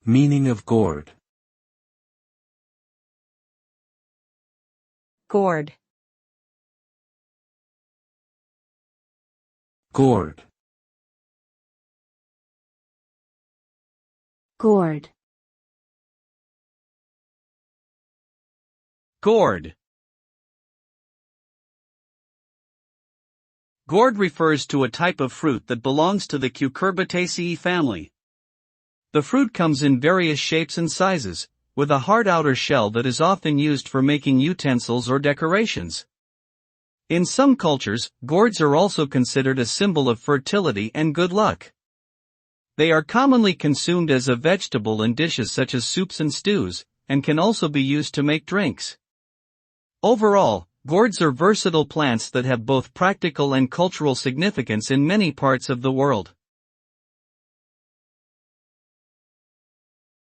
Meaning of gourd. Gourd. Gourd. Gourd. Gourd. Gourd refers to a type of fruit that belongs to the Cucurbitaceae family. The fruit comes in various shapes and sizes, with a hard outer shell that is often used for making utensils or decorations. In some cultures, gourds are also considered a symbol of fertility and good luck. They are commonly consumed as a vegetable in dishes such as soups and stews, and can also be used to make drinks. Overall, gourds are versatile plants that have both practical and cultural significance in many parts of the world.